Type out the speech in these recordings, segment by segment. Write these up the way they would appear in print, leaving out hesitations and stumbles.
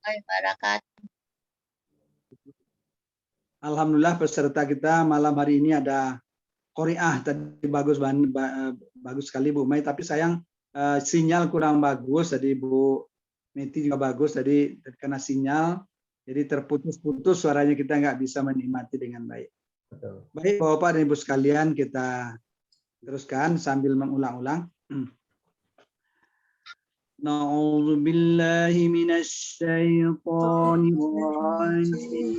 wabarakatuh. Alhamdulillah peserta kita malam hari ini ada Qori'ah tadi bagus bagus sekali Bu Mai, tapi sayang sinyal kurang bagus, jadi Bu Meti juga bagus tadi karena sinyal jadi terputus-putus suaranya, kita nggak bisa menikmati dengan baik. Baik Bapak dan Ibu sekalian, kita teruskan sambil mengulang-ulang. Na'udzu billahi minasy syaithanir rajim.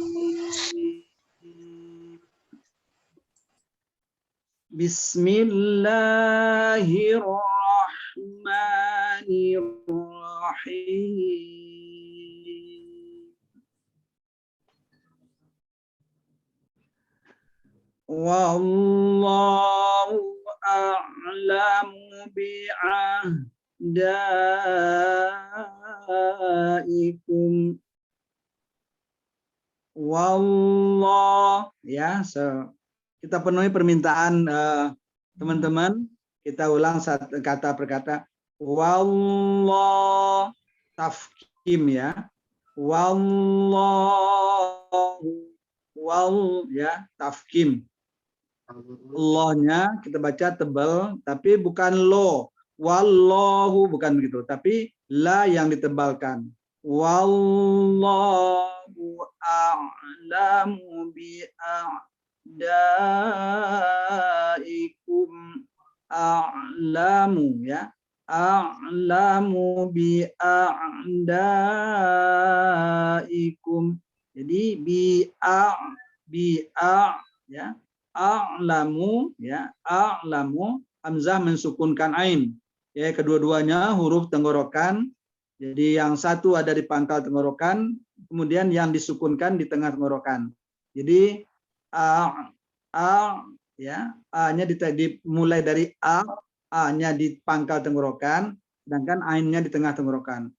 Bismillahirrahmanirrahim. Wallahu a'lamu bi'adaikum. Wallah, ya, kita penuhi permintaan teman-teman. Kita ulang kata per kata. Wallah, tafkim ya. Wallahu, ya, tafkim. Allahnya kita baca tebal, tapi bukan lo. Wallahu bukan begitu, tapi la yang ditebalkan. Wallahu a'lamu bi'adaikum. A'lamu ya. A'lamu bi'adaikum. Jadi bi'a ya. A'lamu ya. A'lamu hamzah mensukunkan ain. Ya, kedua-duanya huruf tenggorokan. Jadi yang satu ada di pangkal tenggorokan, kemudian yang disukunkan di tengah tenggorokan. Jadi ya, a-nya dimulai dari a-nya di pangkal tenggorokan, sedangkan ainnya di tengah tenggorokan.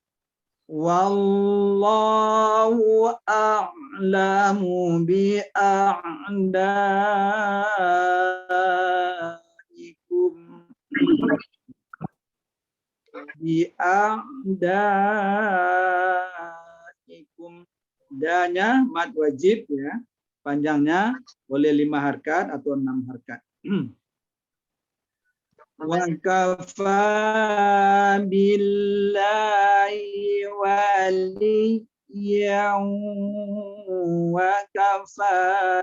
Wallahu a'lamu bi'adaikum. Bi'adaikum. Danya mad wajib ya. Panjangnya boleh 5 harkat atau 6 harkat. Wa kafa billahi waliyyan wa kafa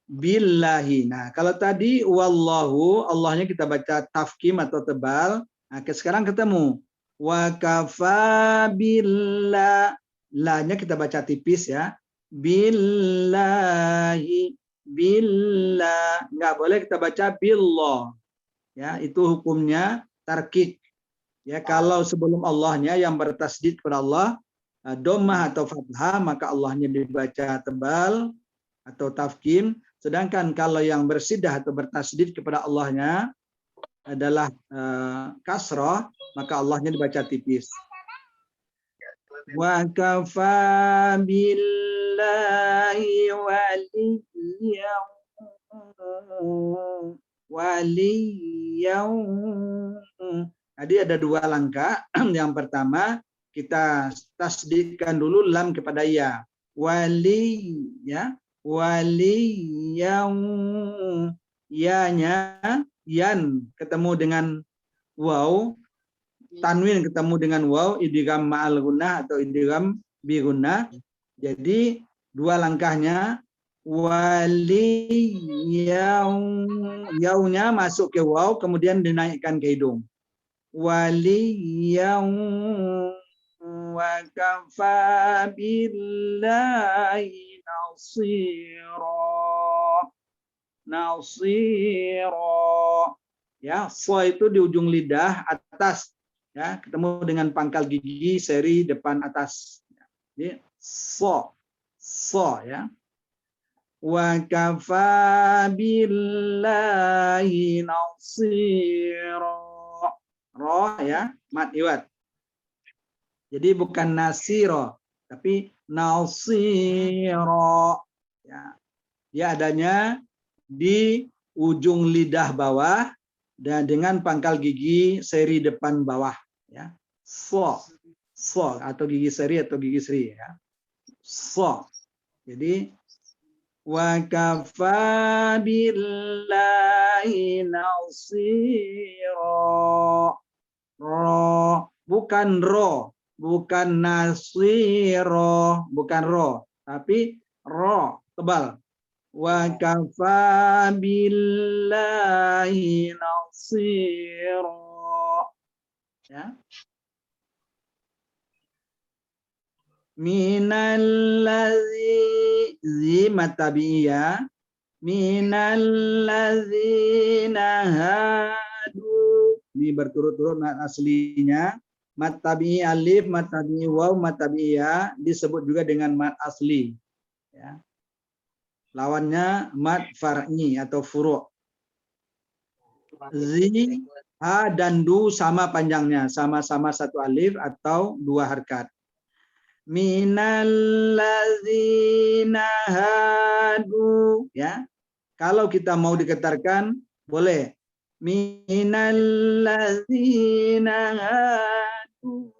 billahi. Nah, kalau tadi wallahu, Allahnya kita baca tafkim atau tebal. Nah, sekarang ketemu wa kafa billah. La-nya kita baca tipis ya. Billahi, billah. Nggak boleh kita baca billah. Ya, itu hukumnya tarkik. Ya, kalau sebelum Allahnya yang bertasdid kepada Allah, dhammah atau fathah, maka Allahnya dibaca tebal atau tafkim. Sedangkan kalau yang bersidah atau bertasdid kepada Allahnya adalah kasrah, maka Allahnya dibaca tipis. Wa kafa billahi waliyyan. Jadi ada 2 langkah. Yang pertama kita tasdidkan dulu lam kepada ya. Wali ya. Waliyyan. Ya-nya yan ketemu dengan waw. Tanwin ketemu dengan waw, idgham ma'al gunnah atau idgham bi gunnah. Jadi 2 langkahnya yaunya masuk ke waw kemudian dinaikkan ke hidung. Waliyyan wa kafa billahi nasira. Ya, so itu di ujung lidah atas ya, ketemu dengan pangkal gigi seri depan atas. Jadi so ya. Wa kafa billahi nasira. Ro ya, mad iwad. Jadi bukan nasiro, tapi nasiro. Ya. Dia adanya di ujung lidah bawah dan dengan pangkal gigi seri depan bawah. Ya. So So atau gigi seri atau gigi seri ya. So. Jadi wa kafa billahi nasira. Ro, bukan ro, bukan nasiro, bukan ro, tapi ro, tebal. Wa kafa billahi nasira. Ya. Minallazi zi matabiya minallazina hadu. Ini berturut-turut aslinya. Mat tabi'i alif, mat tabi'i waw, mat tabi'i ya disebut juga dengan mat asli. Ya. Lawannya mat far'i atau furu'. Zi, ha dan du sama panjangnya, sama-sama satu alif atau dua harkat. Minallazina hadu, ya. Kalau kita mau diketarkan boleh. Minallazina hadu,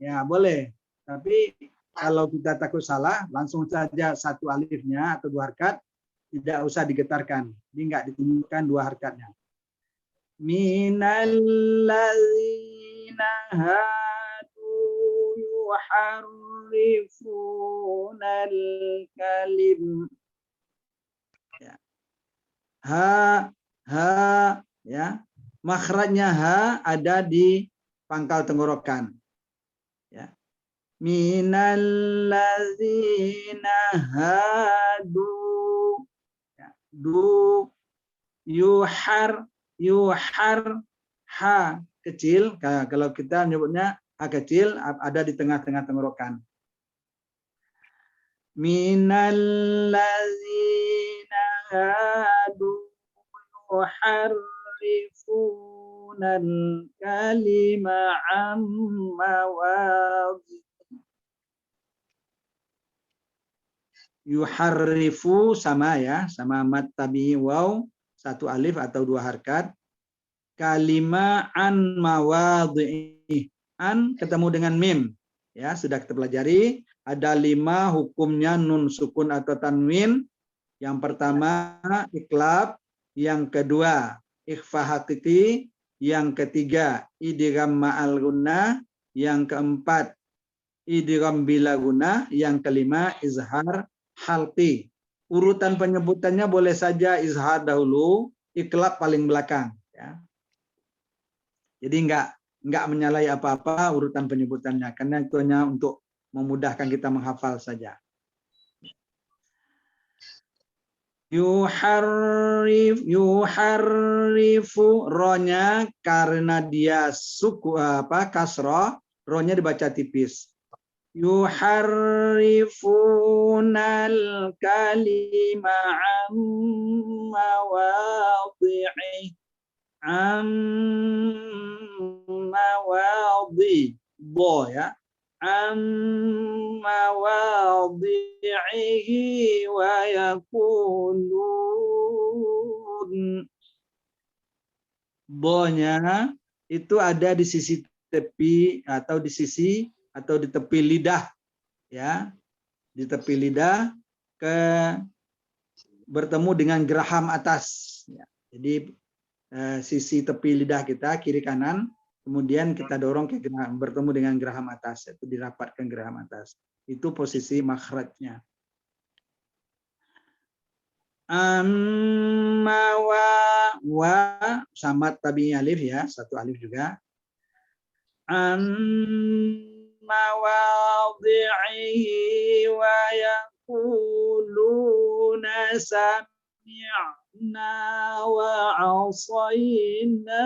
ya boleh. Tapi kalau kita takut salah, langsung saja satu alifnya atau dua harkat, tidak usah digetarkan. Jadi enggak ditunjukkan dua harkatnya. Minallazina hadu yuharrifunal kalim. Ya. Ha, ya. Makhrajnya ha ada di pangkal tenggorokan. Ya. Minallazina hadu. Ya. Du yuhar ha kecil. Kalau kita menyebutnya ha kecil ada di tengah-tengah tenggorokan. Minallazina hadu yuharrifunal kalima amma wadhi. Yuharrifu sama ya, sama mat tabi'i waw, satu alif atau dua harkat. Kalima an mawadhi'i. An ketemu dengan mim. Ya, sudah kita pelajari. Ada 5 hukumnya nun sukun atau tanwin. Yang pertama iklab, yang kedua ikhfa hakiki, yang ketiga idgham ma'al gunnah, yang keempat idgham bila gunnah, yang kelima izhar halqi. Urutan penyebutannya boleh saja izhar dahulu, iklab paling belakang. Ya. Jadi enggak menyalahi apa-apa urutan penyebutannya, karena itu hanya untuk memudahkan kita menghafal saja. Yuharrifu ronya karena dia suku kasroh, ronya dibaca tipis. Yuharrifunal kalima amma wadhi'i. Amma wadhi, bo ya. Amma wadhi'ihi wa yakulun. Bo-nya itu ada di sisi tepi atau di sisi atau di tepi lidah, ya, di tepi lidah bertemu dengan geraham atas. Ya. Jadi sisi tepi lidah kita kiri kanan, kemudian kita dorong ke geraham, bertemu dengan geraham atas, itu dirapatkan geraham atas. Itu posisi makhrajnya. Amma wa sama tabi'i alif ya, satu alif juga. Amma wadhi'ihi wa yaquluna sami'na wa 'asayna.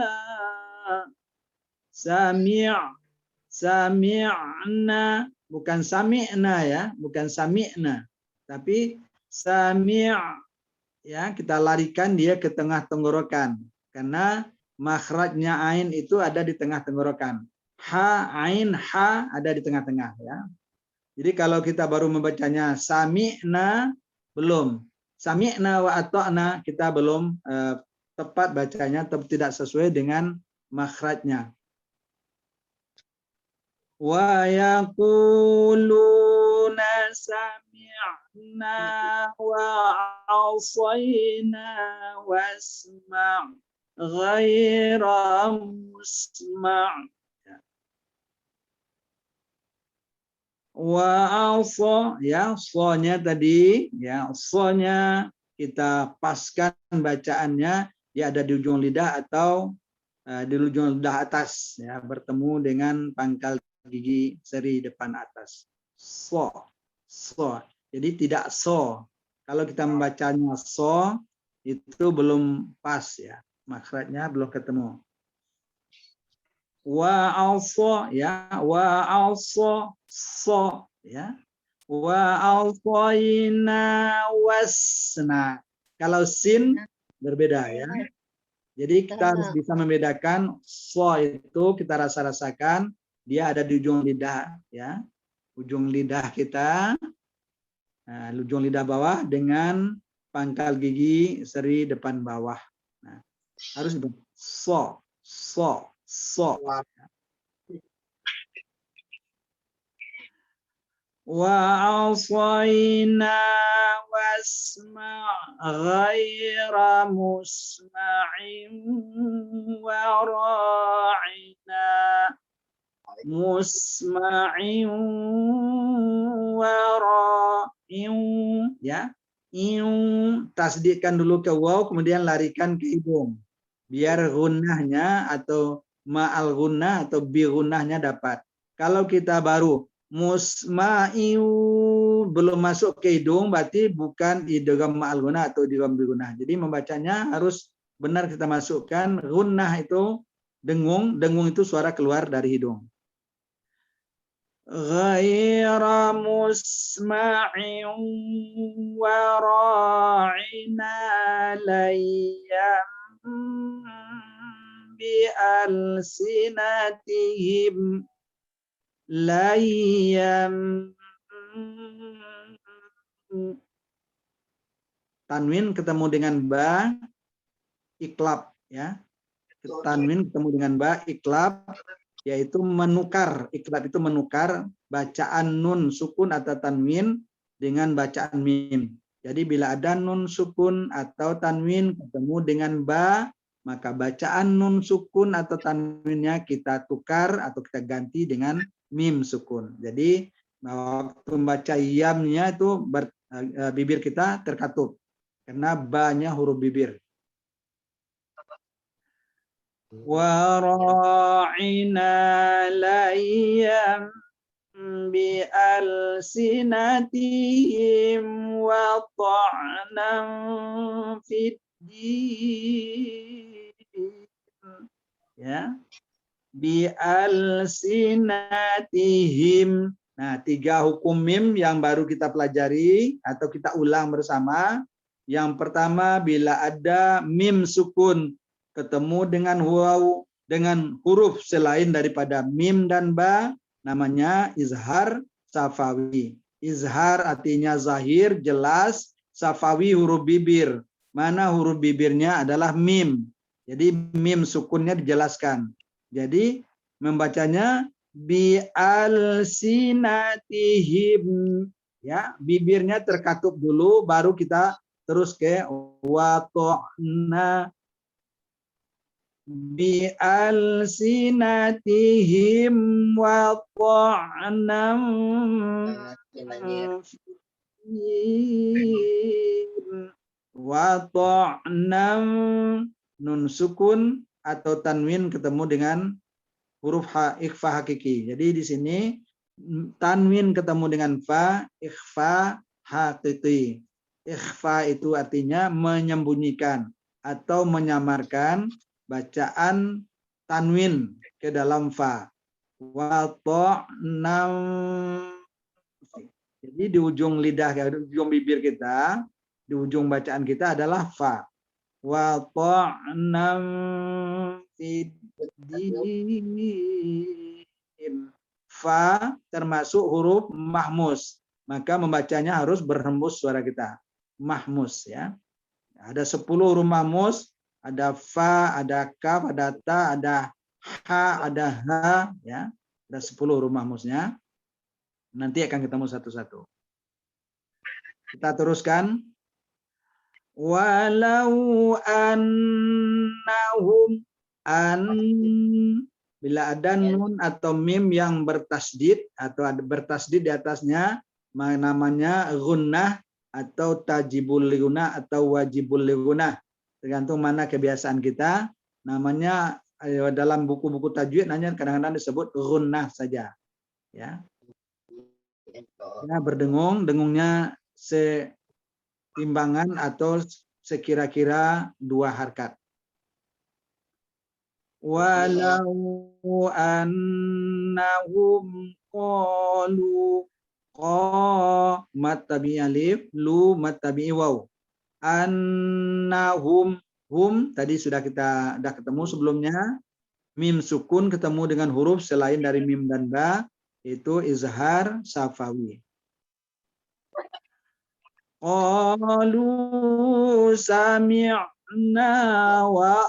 Sami'na bukan sami'na ya, bukan sami'na, tapi sami' ya, kita larikan dia ke tengah tenggorokan karena makhrajnya ain itu ada di tengah tenggorokan. Ha, ain, ha ada di tengah-tengah ya. Jadi kalau kita baru membacanya sami'na belum, sami'na wa ata'na kita belum tepat bacanya, tidak sesuai dengan makhrajnya. Wa yaquluna sami'na wa 'asayna wasma' ghaira musma'. Wa alfa, ya, so-nya tadi, ya, so-nya kita paskan bacaannya, dia ada di ujung lidah atau di ujung lidah atas, ya, bertemu dengan pangkal gigi seri depan atas. So, so. Jadi tidak so. Kalau kita membacanya so, itu belum pas, ya, makhrajnya belum ketemu. Wa alfa, ya, wa alfa, so, ya, wa alfaina wasna. Kalau sin berbeda, ya. Jadi kita harus bisa membedakan so itu kita rasakan dia ada di ujung lidah, ya, ujung lidah kita, nah, ujung lidah bawah dengan pangkal gigi seri depan bawah. Nah, harus so, so, so. Wa asayna wasma' ghaira musma'in wa ra'ina musma'in wa ra'in, ya. Tasdidkan dulu ke waw, kemudian larikan ke hidung biar gunnahnya atau ma'al gunnah atau bi gunnahnya dapat. Kalau kita baru musma'in belum masuk ke hidung, berarti bukan idgham ma'al gunnah atau idgham bi gunnah. Jadi membacanya harus benar kita masukkan gunnah itu dengung, dengung itu suara keluar dari hidung. Ghaira musma'in wa ra'ina layyam bi alsinatihim layyam. Tanwin ketemu dengan ba, iklab, ya. Tanwin ketemu dengan ba, iklab, yaitu menukar. Iklab itu menukar bacaan nun sukun atau tanwin dengan bacaan mim. Jadi bila ada nun sukun atau tanwin ketemu dengan ba, maka bacaan nun sukun atau tanwinnya kita tukar atau kita ganti dengan mim sukun. Jadi waktu membaca yamnya itu bibir kita terkatup karena ba-nya huruf bibir. Wa ra'ina layyam bi alsinatihim wa ta'nan fid din, ya, bi alsinatihim. Nah, 3 hukum mim yang baru kita pelajari atau kita ulang bersama. Yang pertama, bila ada mim sukun ketemu dengan waw dengan huruf selain daripada mim dan ba, namanya izhar safawi. Izhar artinya zahir, jelas. Safawi huruf bibir. Mana huruf bibirnya adalah mim. Jadi mim sukunnya dijelaskan. Jadi membacanya bi alsinatihim, ya, bibirnya terkatup dulu baru kita terus ke wa ta'na bi alsinatihim wa ta'nam wa ta'nam, nun sukun atau tanwin ketemu dengan huruf ikhfa hakiki. Jadi di sini tanwin ketemu dengan fa, ikhfa hakiki. Ikhfa itu artinya menyembunyikan atau menyamarkan bacaan tanwin ke dalam fa. Wa ta'nam. Jadi di ujung lidah, di ujung bibir kita, di ujung bacaan kita adalah fa. Wa ta'nam fid din. Fa termasuk huruf mahmus. Maka membacanya harus berhembus suara kita. Mahmus, ya. Ada 10 huruf mahmus, ada fa, ada kaf, ada ta, ada ha, ada ha, ya. Ada 10 huruf mahfuznya. Nanti akan ketemu satu-satu. Kita teruskan. Walau annahum bila ada nun atau mim yang bertasdid atau ada bertasdid di atasnya namanya gunnah atau tajibul ligunah atau wajibul ligunah, tergantung mana kebiasaan kita. Namanya dalam buku-buku tajwid hanya kadang-kadang disebut gunnah saja, ya. Ya, berdengung, dengungnya setimbangan atau sekira-kira 2 harkat. Walau annahum qalu mat tabi alif, lu mat tabi waw. Annahum, hum tadi sudah ketemu sebelumnya. Mim sukun ketemu dengan huruf selain dari mim dan ba, itu izhar safawi. Qalu sami'na wa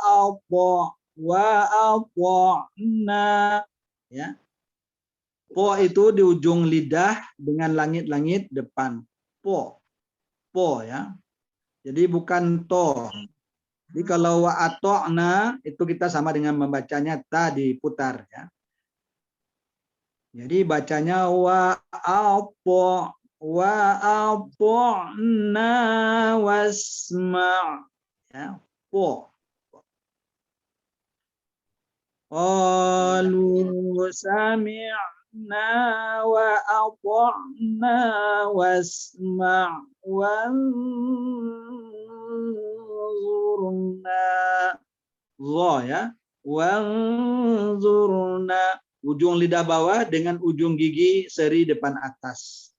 ata'na, ya. Po itu di ujung lidah dengan langit-langit depan. Po ya. Jadi bukan to. Jadi kalau wa ata'na itu kita sama dengan membacanya ta diputar, ya. Jadi bacanya wa ata'na wasma', ya. Po. Qalu sami'na wa ata'na wasma' wanzurna. Dha, ya. Wanzurna. Ujung lidah bawah dengan ujung gigi seri depan atas.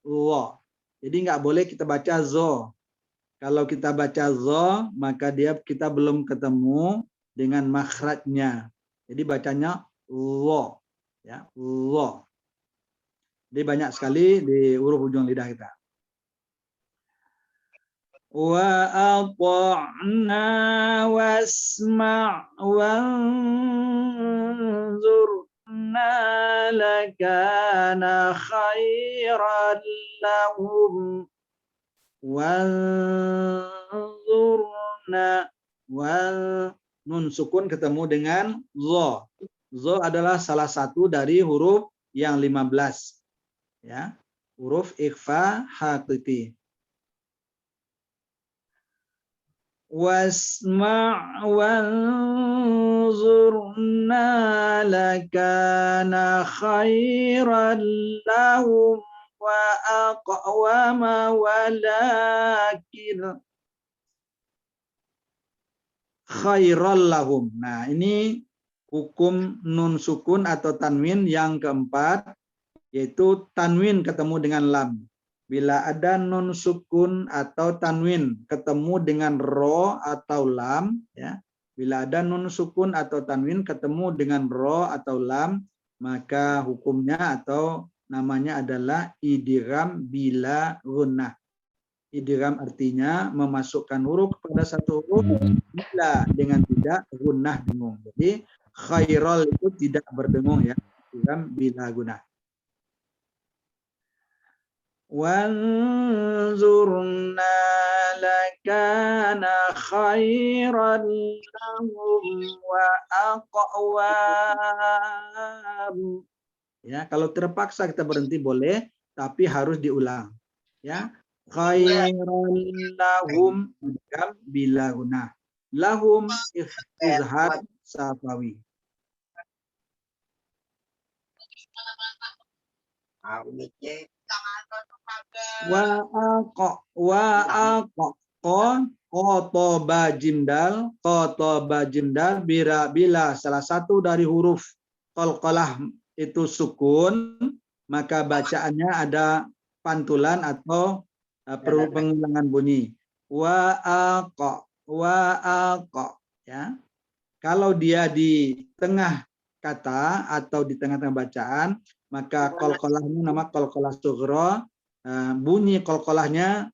Dha. Jadi nggak boleh kita baca zo. Kalau kita baca zo, maka kita belum ketemu dengan makhrajnya. Jadi bacanya lo, ya, lo. Jadi banyak sekali di huruf ujung lidah kita. Wa ata'na wasma' wanzurna lakana khairan lahum. Wanzurna nun sukun ketemu dengan zo. Zo adalah salah satu dari huruf yang 15. Ya, huruf ikhfa haqiqi. Wasma' wanzurna lakana khairan lahum wa aqwama walakin khairal lahum. Nah, ini hukum nun sukun atau tanwin yang keempat, yaitu tanwin ketemu dengan lam. Bila ada nun sukun atau tanwin ketemu dengan ro atau lam, ya. Bila ada nun sukun atau tanwin ketemu dengan ro atau lam, maka hukumnya atau namanya adalah idgham bila gunnah. Idgham artinya memasukkan huruf kepada satu huruf bila dengan tidak gunnah dengung. Jadi khairal itu tidak berdengung, ya. Idgham bila gunnah. Wanzurna lakana khairan lahum wa aqwam. Ya, kalau terpaksa kita berhenti boleh, tapi harus diulang. Ya. Khairan lahum bila gunnah. Lahum izhar safawi. Wa qotoba jimdal bila salah satu dari huruf qalqalah itu sukun, maka bacaannya ada pantulan atau perlu pengulangan bunyi. Wa aqa, ya. Kalau dia di tengah kata atau di tengah-tengah bacaan, maka qalqalahnya nama qalqalah sughra. Bunyi qalqalahnya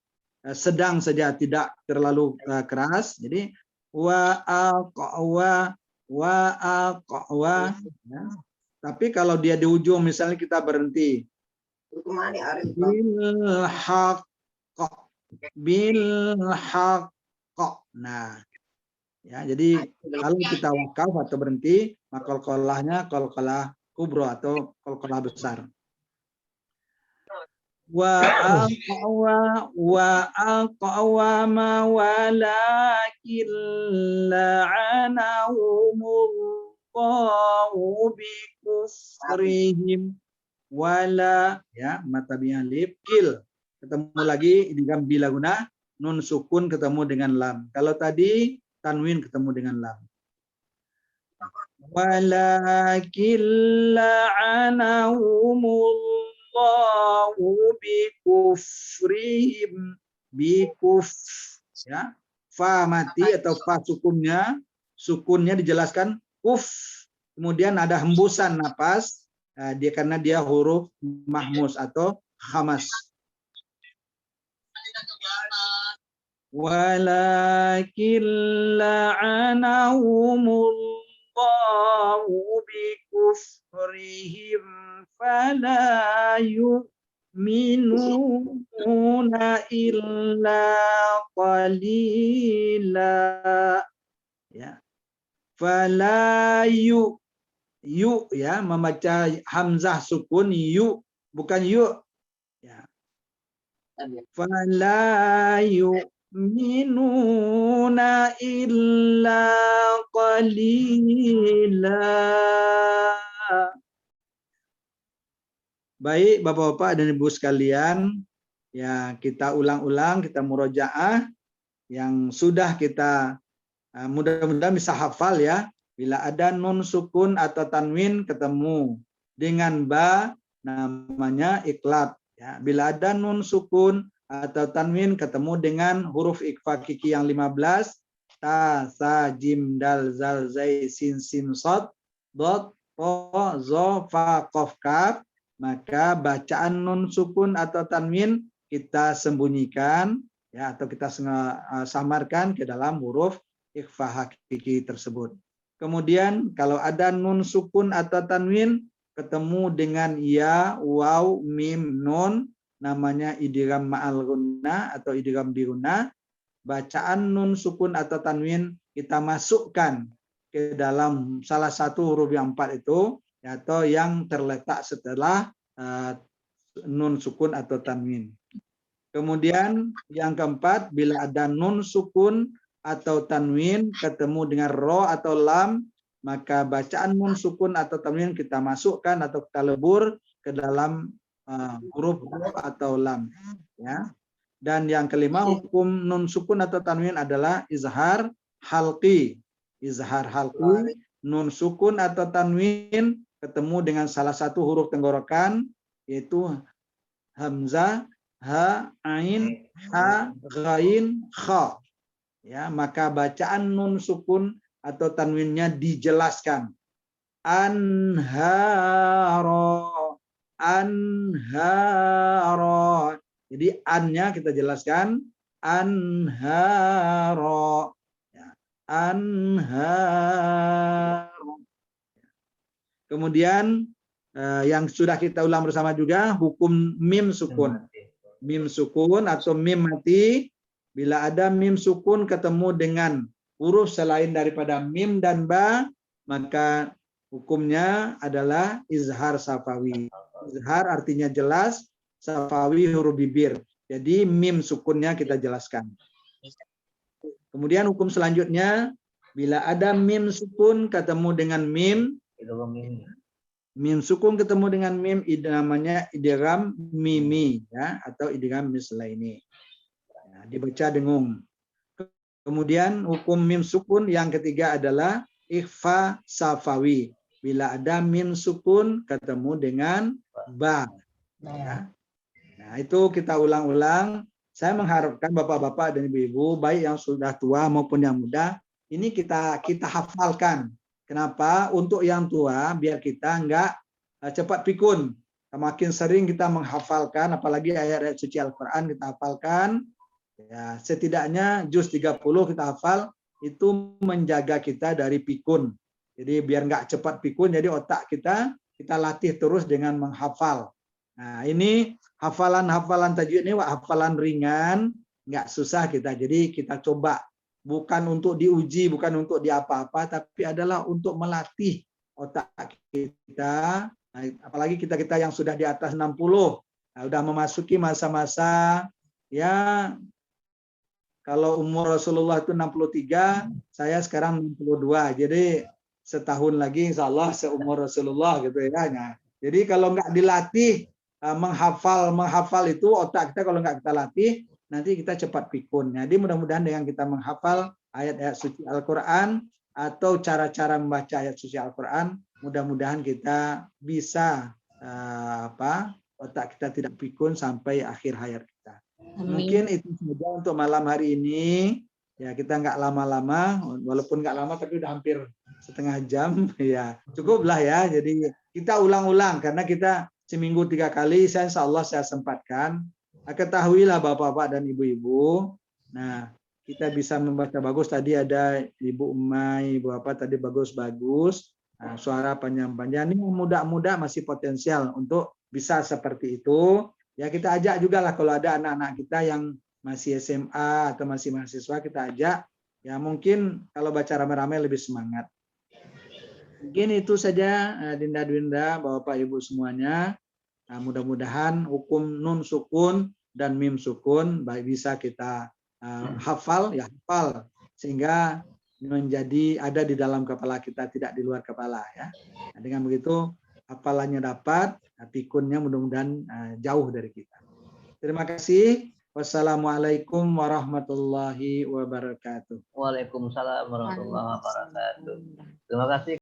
sedang saja, tidak terlalu keras. Jadi wa aqa, ya. Tapi kalau dia di ujung, misalnya kita berhenti. Bilhaq. Bilhaq. Nah, ya, jadi kalau kita wakaf atau berhenti, maka qalqalahnya qalqalah kubro atau qalqalah besar. وأقوم ولكن لعنهم الله بكفرهم wala ya mata bi'alif kil ketemu lagi idgham bila guna nun sukun ketemu dengan lam. Kalau tadi tanwin ketemu dengan lam. Walakin la'anahumullahu bikufrihim bikuf ya fa mati atau fa sukunnya dijelaskan kuf, kemudian ada hembusan napas dia karena dia huruf mahmus atau khamas. Walakin la'anahumullahu bikufrihim fala yu'minuna illa qalila. Ya. Fala yu ya membaca hamzah sukun yu bukan yu ya. Fala yu'minuna illa qalila. Baik Bapak-bapak dan Ibu sekalian, ya kita ulang-ulang, kita murojaah yang sudah kita mudah-mudahan bisa hafal ya. Bila ada nun sukun atau tanwin ketemu dengan ba namanya iklab. Ya, bila ada nun sukun atau tanwin ketemu dengan huruf ikhfa kiki yang 15, ta, sa, jim, dal, zal, zai, sin, sod, dot, to, zo, fa, qaf, kaf, maka bacaan nun sukun atau tanwin kita sembunyikan ya atau kita samarkan ke dalam huruf ikhfa hakiki tersebut. Kemudian kalau ada nun sukun atau tanwin ketemu dengan ya, waw, mim, nun namanya idgham ma'al gunnah atau idgham bi gunnah. Bacaan nun sukun atau tanwin kita masukkan ke dalam salah satu huruf yang 4 itu atau yang terletak setelah nun sukun atau tanwin. Kemudian yang keempat, bila ada nun sukun atau tanwin ketemu dengan ro atau lam, maka bacaan nun sukun atau tanwin kita masukkan atau kita lebur ke dalam huruf ro atau lam ya. Dan yang kelima, hukum nun sukun atau tanwin adalah izhar halqi. Izhar halqi, nun sukun atau tanwin ketemu dengan salah satu huruf tenggorokan yaitu hamzah, ha, ain, ha, ghain, kha. Ya, maka bacaan nun sukun atau tanwinnya dijelaskan. Anharo, anharo. Jadi annya kita jelaskan anharo. Ya, anharo. Kemudian yang sudah kita ulang bersama juga hukum mim sukun. Mim sukun atau mim mati. Bila ada mim sukun ketemu dengan huruf selain daripada mim dan ba, maka hukumnya adalah izhar safawi. Izhar artinya jelas, safawi huruf bibir. Jadi mim sukunnya kita jelaskan. Kemudian hukum selanjutnya, bila ada mim sukun ketemu dengan mim, mim sukun ketemu dengan mim, namanya idgham mimi ya atau idgham mislaini. Dibaca dengung. Kemudian hukum mim sukun yang ketiga adalah ikhfa safawi. Bila ada mim sukun ketemu dengan ba. Ya. Nah, itu kita ulang-ulang. Saya mengharapkan bapak-bapak dan ibu-ibu, baik yang sudah tua maupun yang muda, ini kita hafalkan. Kenapa? Untuk yang tua, biar kita enggak cepat pikun. Semakin sering kita menghafalkan, apalagi ayat-ayat suci Al-Quran kita hafalkan, ya, setidaknya juz 30 kita hafal, itu menjaga kita dari pikun. Jadi biar nggak cepat pikun, jadi otak kita kita latih terus dengan menghafal. Nah, ini hafalan-hafalan tajwid ini hafalan ringan, nggak susah kita. Jadi kita coba, bukan untuk diuji, bukan untuk diapa-apa, tapi adalah untuk melatih otak kita. Nah, apalagi kita yang sudah di atas 60, nah, udah memasuki masa-masa, ya kalau umur Rasulullah itu 63, saya sekarang 62. Jadi setahun lagi insya Allah seumur Rasulullah gitu ya. Nah, jadi kalau nggak dilatih menghafal itu otak kita, kalau nggak kita latih nanti kita cepat pikun. Jadi mudah-mudahan dengan kita menghafal ayat-ayat suci Al-Quran atau cara-cara membaca ayat suci Al-Quran, mudah-mudahan kita bisa otak kita tidak pikun sampai akhir hayat kita. Mungkin itu saja untuk malam hari ini. Ya, kita nggak lama-lama, walaupun nggak lama tapi udah hampir setengah jam. Ya, cukuplah ya. Jadi kita ulang-ulang karena kita seminggu 3 kali. Insya Allah saya sempatkan. Ketahuilah Bapak-bapak dan Ibu-ibu. Nah, kita bisa membaca bagus. Tadi ada Ibu Umay, Ibu apa tadi bagus-bagus. Nah, suara panjang-panjang ini muda-muda masih potensial untuk bisa seperti itu. Ya kita ajak juga lah kalau ada anak-anak kita yang masih SMA atau masih mahasiswa, kita ajak. Ya mungkin kalau baca rame-rame lebih semangat. Mungkin itu saja Dinda-Dinda, Bapak Ibu semuanya. Nah, mudah-mudahan hukum nun sukun dan mim sukun bisa kita hafal sehingga menjadi ada di dalam kepala kita, tidak di luar kepala ya. Nah, dengan begitu hafalannya dapat, pikunnya mudah-mudahan jauh dari kita. Terima kasih. Wassalamualaikum warahmatullahi wabarakatuh. Waalaikumsalam warahmatullahi wabarakatuh. Terima kasih.